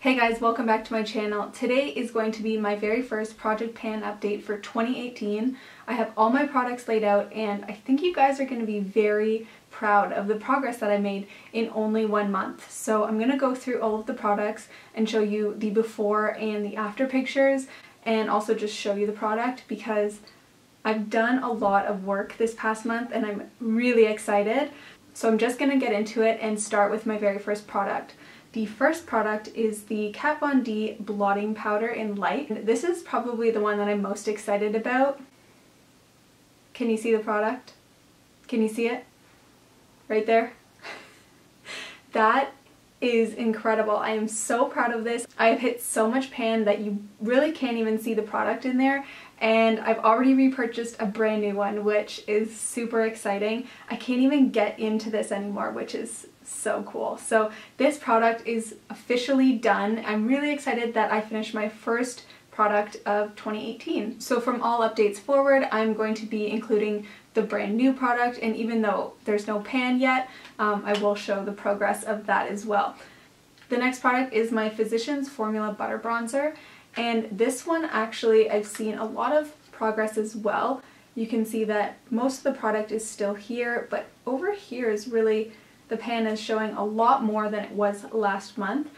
Hey guys, welcome back to my channel. Today is going to be my very first project pan update for 2018. I have all my products laid out and I think you guys are going to be very proud of the progress that I made in only 1 month. So I'm going to go through all of the products and show you the before and the after pictures, and also just show you the product because I've done a lot of work this past month and I'm really excited. So I'm just going to get into it and start with my very first product. The first product is the Kat Von D Blotting Powder in Light. This is probably the one that I'm most excited about. Can you see the product? Can you see it? Right there? That is incredible. I am so proud of this. I've hit so much pan that you really can't even see the product in there, and I've already repurchased a brand new one, which is super exciting. I can't even get into this anymore, which is so cool. So this product is officially done. I'm really excited that I finished my first product of 2018. So from all updates forward, I'm going to be including the brand new product, and even though there's no pan yet, I will show the progress of that as well. The next product is my Physicians Formula Butter Bronzer, and this one actually I've seen a lot of progress as well. You can see that most of the product is still here, but over here is really, the pan is showing a lot more than it was last month.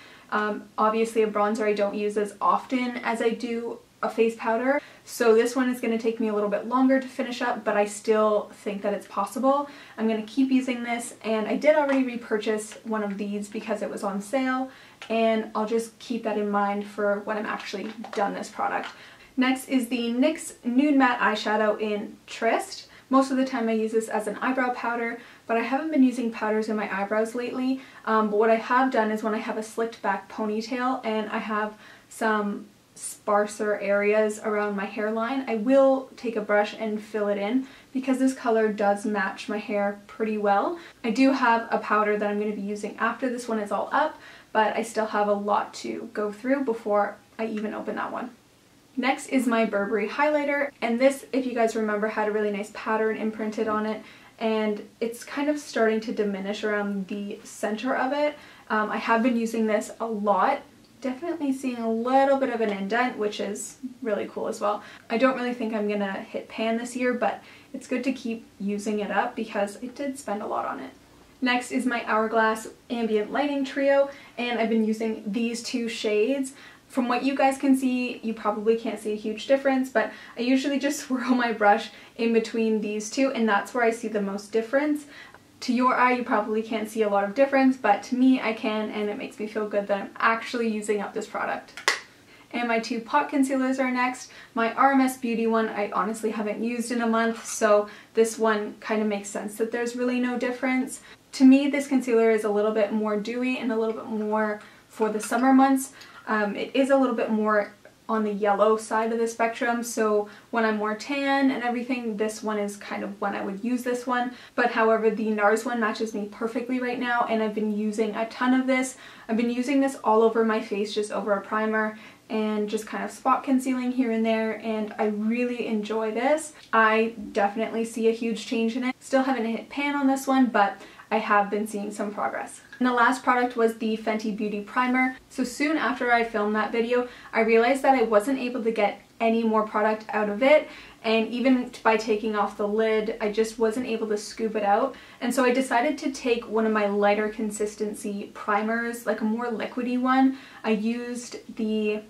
Obviously a bronzer I don't use as often as I do a face powder, so this one is going to take me a little bit longer to finish up, but I still think that it's possible. I'm going to keep using this, and I did already repurchase one of these because it was on sale, and I'll just keep that in mind for when I'm actually done this product. Next is the NYX Nude Matte Eyeshadow in Tryst. Most of the time I use this as an eyebrow powder, but I haven't been using powders in my eyebrows lately. But what I have done is when I have a slicked back ponytail and I have some sparser areas around my hairline, I will take a brush and fill it in because this color does match my hair pretty well. I do have a powder that I'm going to be using after this one is all up, but I still have a lot to go through before I even open that one. Next is my Burberry highlighter, and this, if you guys remember, had a really nice pattern imprinted on it, and it's kind of starting to diminish around the center of it. I have been using this a lot, definitely seeing a little bit of an indent, which is really cool as well. I don't really think I'm gonna hit pan this year, but it's good to keep using it up because I did spend a lot on it. Next is my Hourglass Ambient Lighting Trio, and I've been using these two shades. From what you guys can see, you probably can't see a huge difference, but I usually just swirl my brush in between these two, and that's where I see the most difference. To your eye, you probably can't see a lot of difference, but to me, I can, and it makes me feel good that I'm actually using up this product. And my two pot concealers are next. My RMS Beauty one I honestly haven't used in a month, so this one kind of makes sense that there's really no difference. To me, this concealer is a little bit more dewy and a little bit more for the summer months. It is a little bit more on the yellow side of the spectrum, so when I'm more tan and everything, this one is kind of when I would use this one. But however, the NARS one matches me perfectly right now, and I've been using a ton of this. I've been using this all over my face, just over a primer and just kind of spot concealing here and there, and I really enjoy this. I definitely see a huge change in it. Still haven't hit pan on this one, but I have been seeing some progress. And the last product was the Fenty Beauty Primer. So soon after I filmed that video, I realized that I wasn't able to get any more product out of it, and even by taking off the lid, I just wasn't able to scoop it out. And so I decided to take one of my lighter consistency primers, like a more liquidy one. I used the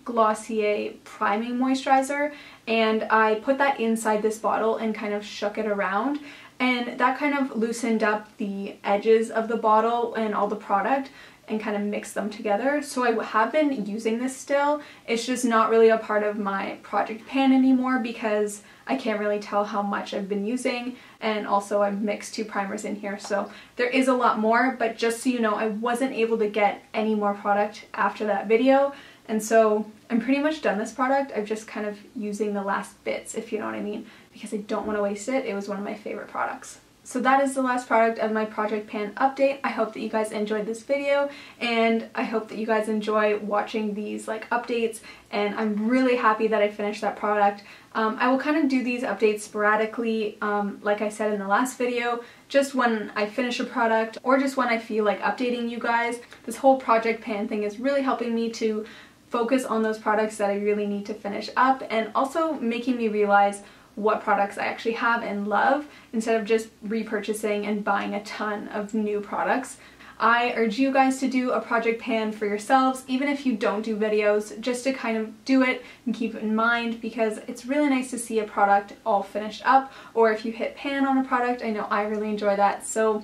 Glossier Priming Moisturizer, and I put that inside this bottle and kind of shook it around, and that kind of loosened up the edges of the bottle and all the product and kind of mixed them together. So I have been using this still. It's just not really a part of my project pan anymore because I can't really tell how much I've been using, and also I've mixed two primers in here, so there is a lot more. But just so you know, I wasn't able to get any more product after that video, and so I'm pretty much done this product. I'm just kind of using the last bits, if you know what I mean, because I don't want to waste it. It was one of my favorite products. So that is the last product of my project pan update. I hope that you guys enjoyed this video, and I hope that you guys enjoy watching these like updates, and I'm really happy that I finished that product. I will kind of do these updates sporadically, like I said in the last video, just when I finish a product or just when I feel like updating you guys. This whole project pan thing is really helping me to focus on those products that I really need to finish up, and also making me realize what products I actually have and love instead of just repurchasing and buying a ton of new products. I urge you guys to do a project pan for yourselves, even if you don't do videos, just to kind of do it and keep it in mind, because it's really nice to see a product all finished up, or if you hit pan on a product. I know I really enjoy that. So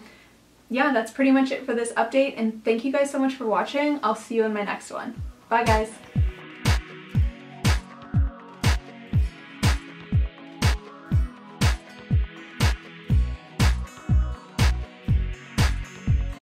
yeah, that's pretty much it for this update, and thank you guys so much for watching. I'll see you in my next one. Bye guys!